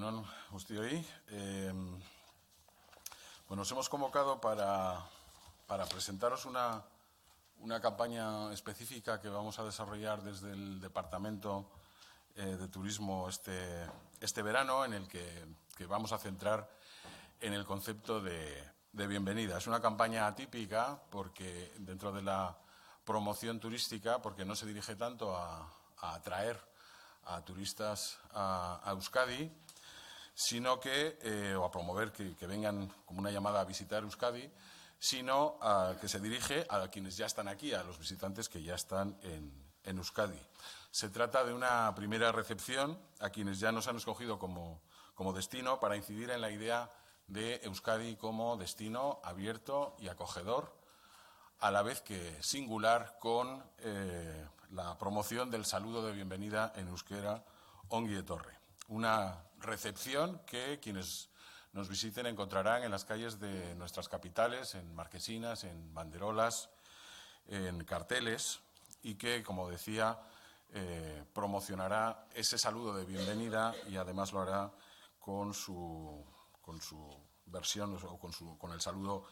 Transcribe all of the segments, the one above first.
Egunon guztioi. Bueno, nos hemos convocado para presentaros una campaña específica que vamos a desarrollar desde el Departamento de Turismo este verano, en el que vamos a centrar en el concepto de bienvenida. Es una campaña atípica porque dentro de la promoción turística, porque no se dirige tanto a atraer a turistas a Euskadi, sino o a promover que vengan como una llamada a visitar Euskadi, sino que se dirige a quienes ya están aquí, a los visitantes que ya están en Euskadi. Se trata de una primera recepción a quienes ya nos han escogido como destino para incidir en la idea de Euskadi como destino abierto y acogedor, a la vez que singular, con la promoción del saludo de bienvenida en euskera Ongi Etorri. Una recepción que quienes nos visiten encontrarán en las calles de nuestras capitales, en marquesinas, en banderolas, en carteles, y que, como decía, promocionará ese saludo de bienvenida y además lo hará con su versión o con el saludo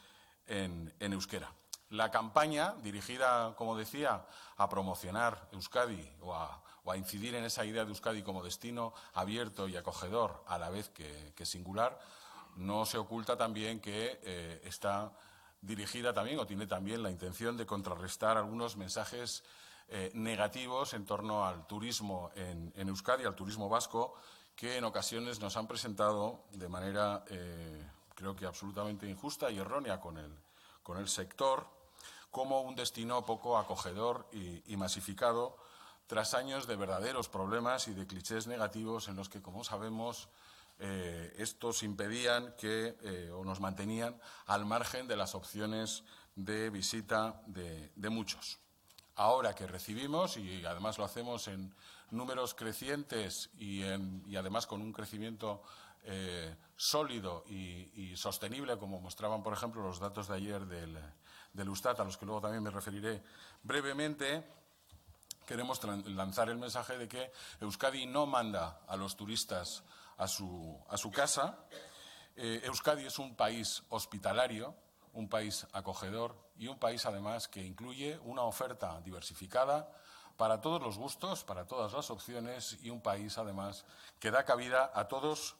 en euskera. La campaña, dirigida, como decía, a promocionar Euskadi o a incidir en esa idea de Euskadi como destino abierto y acogedor, a la vez que singular, no se oculta también que está dirigida también o tiene también la intención de contrarrestar algunos mensajes negativos en torno al turismo en Euskadi, al turismo vasco, que en ocasiones nos han presentado de manera, creo que absolutamente injusta y errónea con el sector, como un destino poco acogedor y masificado, tras años de verdaderos problemas y de clichés negativos en los que, como sabemos, estos impedían o nos mantenían al margen de las opciones de visita de muchos. Ahora que recibimos, y además lo hacemos en números crecientes y además con un crecimiento sólido y sostenible, como mostraban, por ejemplo, los datos de ayer del Eustat, a los que luego también me referiré brevemente, queremos lanzar el mensaje de que Euskadi no manda a los turistas a su casa. Euskadi es un país hospitalario, un país acogedor y un país, además, que incluye una oferta diversificada para todos los gustos, para todas las opciones, y un país, además, que da cabida a todos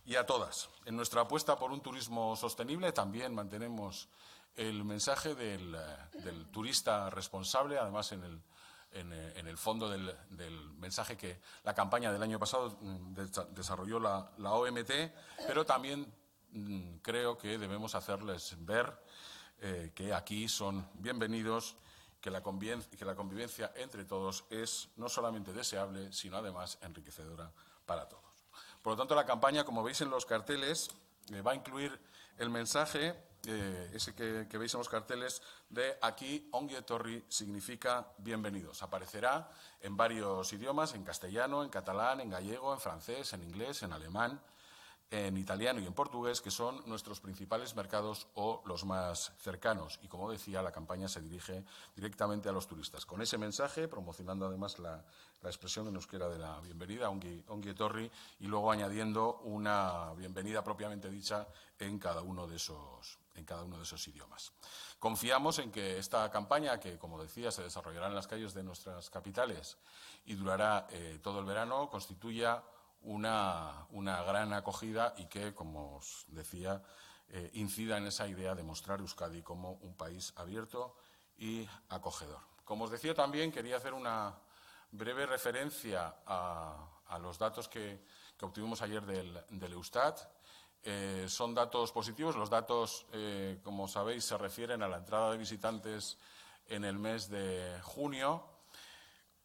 y a todas. En nuestra apuesta por un turismo sostenible también mantenemos el mensaje del turista responsable, además en el fondo del mensaje que la campaña del año pasado desarrolló la OMT, pero también creo que debemos hacerles ver que aquí son bienvenidos, que la convivencia entre todos es no solamente deseable, sino además enriquecedora para todos. Por lo tanto, la campaña, como veis en los carteles, va a incluir el mensaje, ese que veis en los carteles, de aquí Ongi Etorri significa bienvenidos. Aparecerá en varios idiomas, en castellano, en catalán, en gallego, en francés, en inglés, en alemán, en italiano y en portugués, que son nuestros principales mercados o los más cercanos. Y, como decía, la campaña se dirige directamente a los turistas. Con ese mensaje, promocionando además la expresión en euskera de la bienvenida, Ongi Etorri, y luego añadiendo una bienvenida propiamente dicha en cada uno de esos idiomas. Confiamos en que esta campaña, que, como decía, se desarrollará en las calles de nuestras capitales y durará todo el verano, constituya una gran acogida y que, como os decía, incida en esa idea de mostrar Euskadi como un país abierto y acogedor. Como os decía, también quería hacer una breve referencia a los datos que obtuvimos ayer del Eustat. Son datos positivos. Los datos, como sabéis, se refieren a la entrada de visitantes en el mes de junio,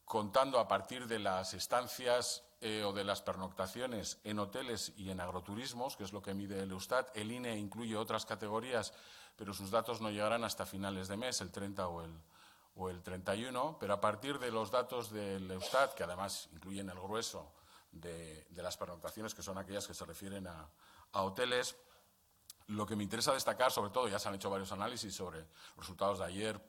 contando a partir de las estancias o de las pernoctaciones en hoteles y en agroturismos, que es lo que mide el Eustat. El INE incluye otras categorías, pero sus datos no llegarán hasta finales de mes, el 30 o el 31. Pero a partir de los datos del Eustat, que además incluyen el grueso de las pernoctaciones, que son aquellas que se refieren a hoteles, lo que me interesa destacar, sobre todo, ya se han hecho varios análisis sobre los resultados de ayer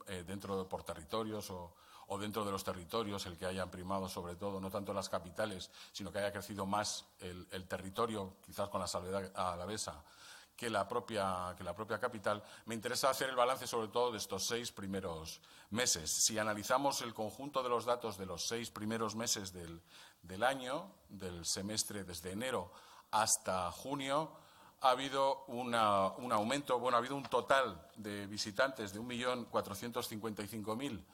por territorios o o dentro de los territorios el que hayan primado sobre todo, no tanto las capitales, sino que haya crecido más el territorio, quizás con la salvedad alavesa, que la propia capital. Me interesa hacer el balance sobre todo de estos 6 primeros meses. Si analizamos el conjunto de los datos de los 6 primeros meses del año, del semestre desde enero hasta junio, ha habido un aumento, ha habido un total de visitantes de 1.455.000,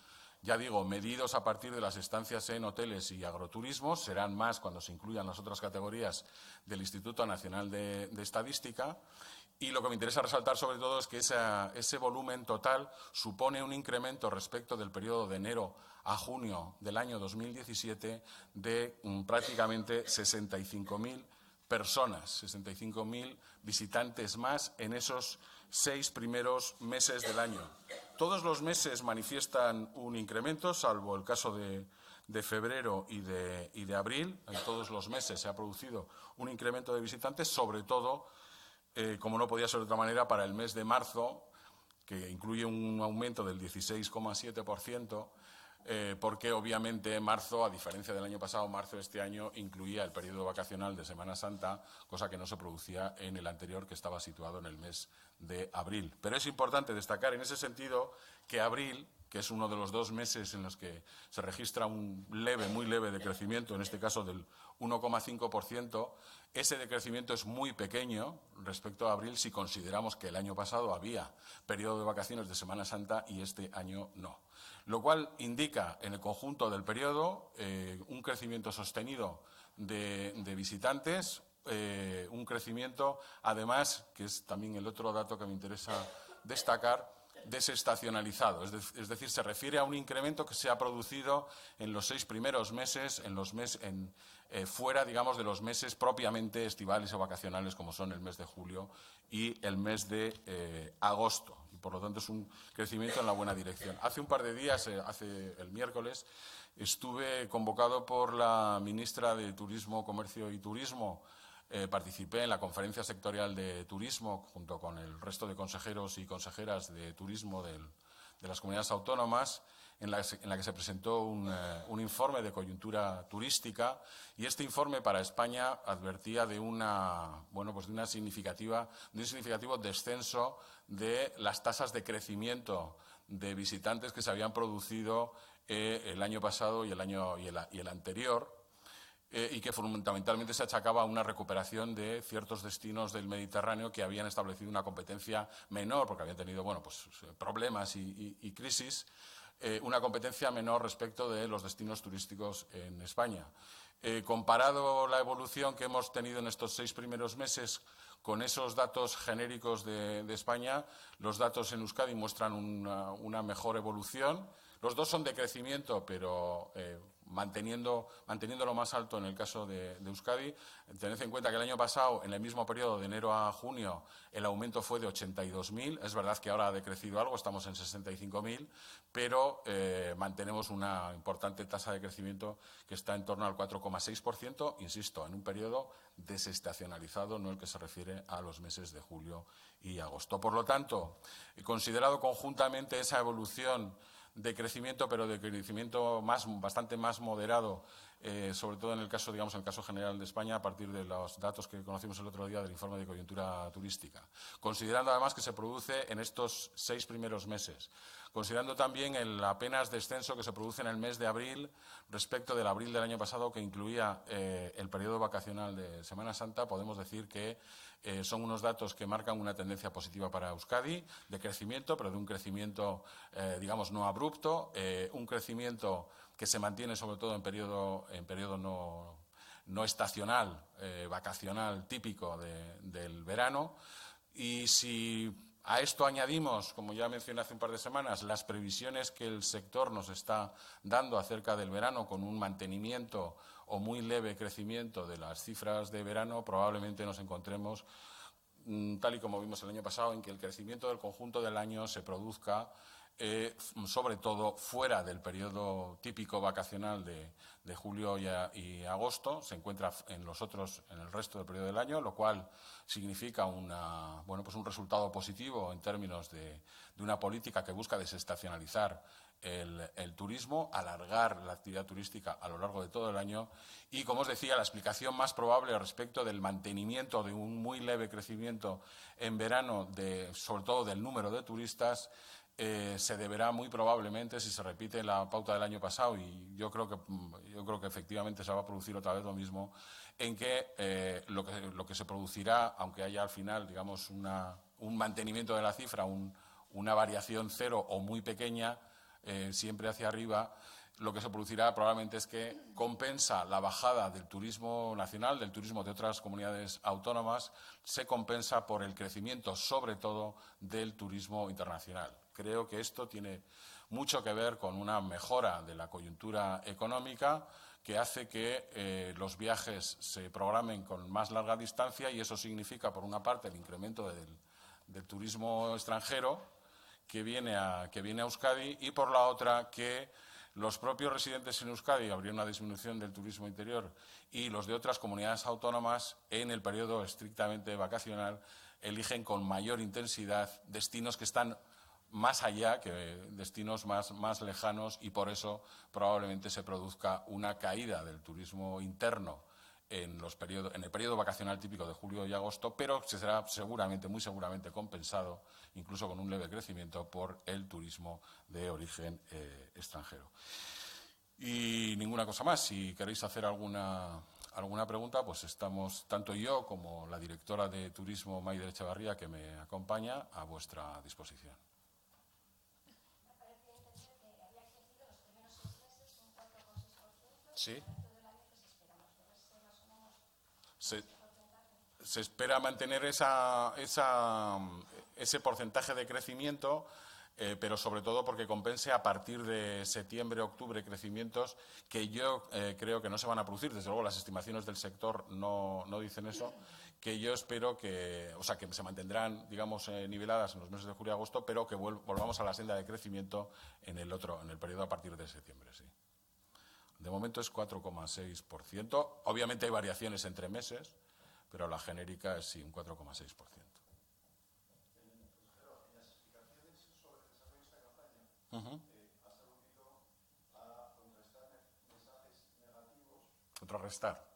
ya digo, medidos a partir de las estancias en hoteles y agroturismos, serán más cuando se incluyan las otras categorías del Instituto Nacional de Estadística. Y lo que me interesa resaltar sobre todo es que ese volumen total supone un incremento respecto del periodo de enero a junio del año 2017 de prácticamente 65.000 personas, 65.000 visitantes más en esos 6 primeros meses del año. Todos los meses manifiestan un incremento, salvo el caso de febrero y de abril. En todos los meses se ha producido un incremento de visitantes, sobre todo, como no podía ser de otra manera, para el mes de marzo, que incluye un aumento del 16,7%, porque obviamente marzo, a diferencia del año pasado, marzo de este año incluía el periodo vacacional de Semana Santa, cosa que no se producía en el anterior, que estaba situado en el mes de abril. Pero es importante destacar en ese sentido que abril, que es uno de los 2 meses en los que se registra un leve, muy leve decrecimiento, en este caso del 1,5%, ese decrecimiento es muy pequeño respecto a abril si consideramos que el año pasado había periodo de vacaciones de Semana Santa y este año no. Lo cual indica en el conjunto del periodo un crecimiento sostenido de visitantes, un crecimiento, además, que es también el otro dato que me interesa destacar, desestacionalizado, es decir, se refiere a un incremento que se ha producido en los 6 primeros meses, fuera, digamos, de los meses propiamente estivales o vacacionales, como son el mes de julio y el mes de agosto. Y, por lo tanto, es un crecimiento en la buena dirección. Hace un par de días, el miércoles, estuve convocado por la ministra de Turismo, Comercio y Turismo. Participé en la conferencia sectorial de turismo junto con el resto de consejeros y consejeras de turismo de las comunidades autónomas, en la que se presentó un informe de coyuntura turística, y este informe para España advertía de un significativo descenso de las tasas de crecimiento de visitantes que se habían producido el año pasado y el anterior. Y que fundamentalmente se achacaba a una recuperación de ciertos destinos del Mediterráneo que habían establecido una competencia menor, porque habían tenido problemas y crisis, una competencia menor respecto de los destinos turísticos en España. Comparado la evolución que hemos tenido en estos 6 primeros meses con esos datos genéricos de España, los datos en Euskadi muestran una mejor evolución. Los dos son de crecimiento, pero manteniéndolo más alto en el caso de Euskadi. Tened en cuenta que el año pasado, en el mismo periodo de enero a junio, el aumento fue de 82.000. Es verdad que ahora ha decrecido algo, estamos en 65.000, pero mantenemos una importante tasa de crecimiento que está en torno al 4,6%, insisto, en un periodo desestacionalizado, no el que se refiere a los meses de julio y agosto. Por lo tanto, considerado conjuntamente esa evolución de crecimiento, pero de crecimiento bastante más moderado, sobre todo en el caso general de España, a partir de los datos que conocimos el otro día del informe de coyuntura turística. Considerando además que se produce en estos 6 primeros meses. Considerando también el apenas descenso que se produce en el mes de abril respecto del abril del año pasado, que incluía el periodo vacacional de Semana Santa, podemos decir que son unos datos que marcan una tendencia positiva para Euskadi, de crecimiento, pero de un crecimiento, no abrupto, un crecimiento que se mantiene sobre todo en periodo no estacional, vacacional típico del verano. Y si a esto añadimos, como ya mencioné hace un par de semanas, las previsiones que el sector nos está dando acerca del verano, con un mantenimiento o muy leve crecimiento de las cifras de verano, probablemente nos encontremos, tal y como vimos el año pasado, en que el crecimiento del conjunto del año se produzca sobre todo fuera del periodo típico vacacional de julio y agosto. Se encuentra en el resto del periodo del año, lo cual significa un resultado positivo en términos de una política que busca desestacionalizar el turismo, alargar la actividad turística a lo largo de todo el año y, como os decía, la explicación más probable respecto del mantenimiento de un muy leve crecimiento en verano, sobre todo del número de turistas, se deberá muy probablemente, si se repite la pauta del año pasado, y yo creo que efectivamente se va a producir otra vez lo mismo, en que lo que se producirá, aunque haya al final, digamos, un mantenimiento de la cifra, una variación cero o muy pequeña, siempre hacia arriba, lo que se producirá probablemente es que compensa la bajada del turismo nacional, del turismo de otras comunidades autónomas, se compensa por el crecimiento, sobre todo, del turismo internacional. Creo que esto tiene mucho que ver con una mejora de la coyuntura económica que hace que los viajes se programen con más larga distancia y eso significa, por una parte, el incremento del turismo extranjero que viene a Euskadi y, por la otra, que los propios residentes en Euskadi habría una disminución del turismo interior y los de otras comunidades autónomas en el periodo estrictamente vacacional eligen con mayor intensidad destinos que están más allá, que destinos más lejanos, y por eso probablemente se produzca una caída del turismo interno en el periodo vacacional típico de julio y agosto, pero que será seguramente, muy seguramente, compensado, incluso con un leve crecimiento, por el turismo de origen extranjero. Y ninguna cosa más. Si queréis hacer alguna pregunta, pues estamos, tanto yo como la directora de Turismo, Maider Echevarría, que me acompaña, a vuestra disposición. Sí. Se espera mantener ese porcentaje de crecimiento, pero sobre todo porque compense a partir de septiembre, octubre, crecimientos que yo creo que no se van a producir. Desde luego, las estimaciones del sector no dicen eso, que yo espero que se mantendrán, digamos, niveladas en los meses de julio y agosto, pero que volvamos a la senda de crecimiento en el periodo a partir de septiembre, sí. De momento es 4,6%. Obviamente hay variaciones entre meses, pero la genérica es sí, un 4,6%. Contrarrestar.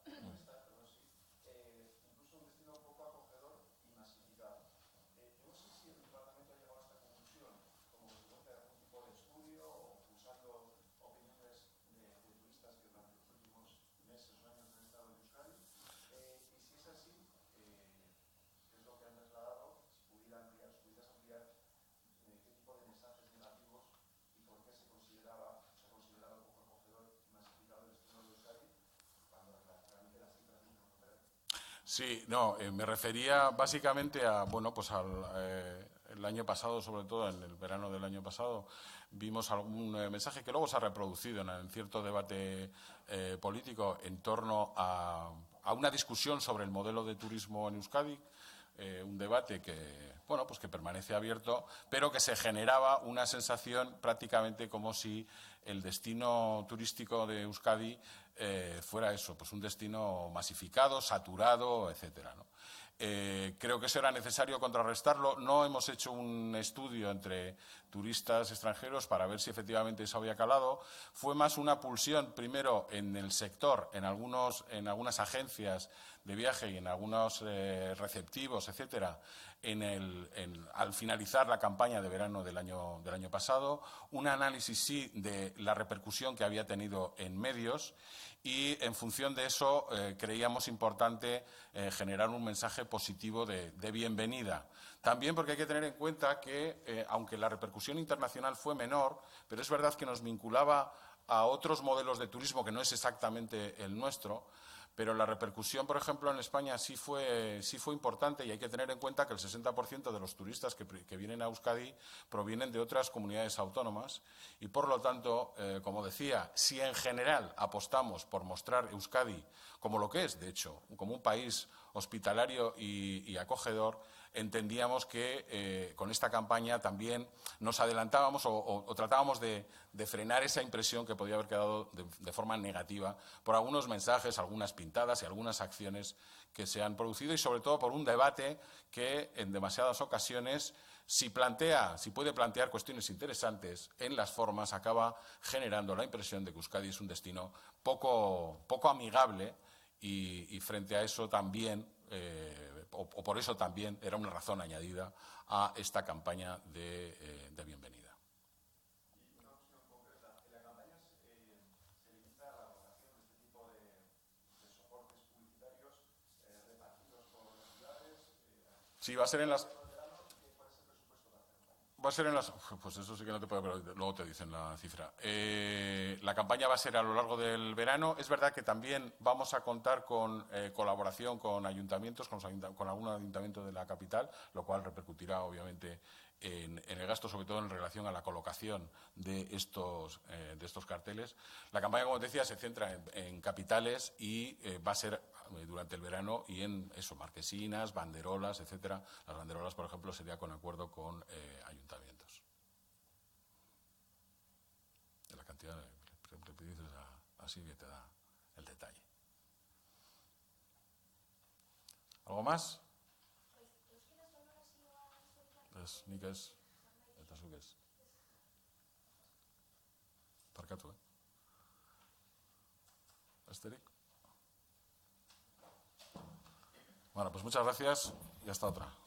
Sí, no, me refería básicamente el año pasado, sobre todo en el verano del año pasado, vimos algún mensaje que luego se ha reproducido en cierto debate político en torno a una discusión sobre el modelo de turismo en Euskadi, un debate que permanece abierto, pero que se generaba una sensación prácticamente como si el destino turístico de Euskadi fuera eso, pues un destino masificado, saturado, etcétera, ¿no? Creo que eso era necesario contrarrestarlo. No hemos hecho un estudio entre turistas extranjeros para ver si efectivamente eso había calado. Fue más una pulsión, primero, en el sector, en algunas agencias de viaje y en algunos receptivos, etcétera, al finalizar la campaña de verano del año pasado. Un análisis, sí, de la repercusión que había tenido en medios. Y, en función de eso, creíamos importante generar un mensaje positivo de bienvenida. También porque hay que tener en cuenta que, aunque la repercusión internacional fue menor, pero es verdad que nos vinculaba a otros modelos de turismo que no es exactamente el nuestro, pero la repercusión, por ejemplo, en España sí fue importante, y hay que tener en cuenta que el 60% de los turistas que vienen a Euskadi provienen de otras comunidades autónomas y, por lo tanto, como decía, si en general apostamos por mostrar Euskadi como lo que es, de hecho, como un país hospitalario y acogedor, entendíamos que con esta campaña también nos adelantábamos o tratábamos de frenar esa impresión que podía haber quedado de forma negativa por algunos mensajes, algunas pintadas y algunas acciones que se han producido, y sobre todo por un debate que en demasiadas ocasiones, si puede plantear cuestiones interesantes en las formas, acaba generando la impresión de que Euskadi es un destino poco amigable, y frente a eso también, o por eso también, era una razón añadida a esta campaña de bienvenida. Y una opción concreta, ¿en la campaña se limita a la elaboración de este tipo de soportes publicitarios repartidos por las ciudades? Sí, va a ser en las... Va a ser en las... Pues eso sí que no te puedo... Pero luego te dicen la cifra. La campaña va a ser a lo largo del verano. Es verdad que también vamos a contar con colaboración con ayuntamientos, con algún ayuntamiento de la capital, lo cual repercutirá obviamente en el gasto, sobre todo en relación a la colocación de estos carteles. La campaña, como te decía, se centra en capitales y va a ser durante el verano, y en eso, marquesinas, banderolas, etcétera. Las banderolas, por ejemplo, sería con acuerdo con ayuntamientos. De la cantidad le dices así que te da el detalle. ¿Algo más? Ez, nik ez, eta zuk ez. Parkatu, Asterik. Bueno, pues muchas gracias y hasta otra.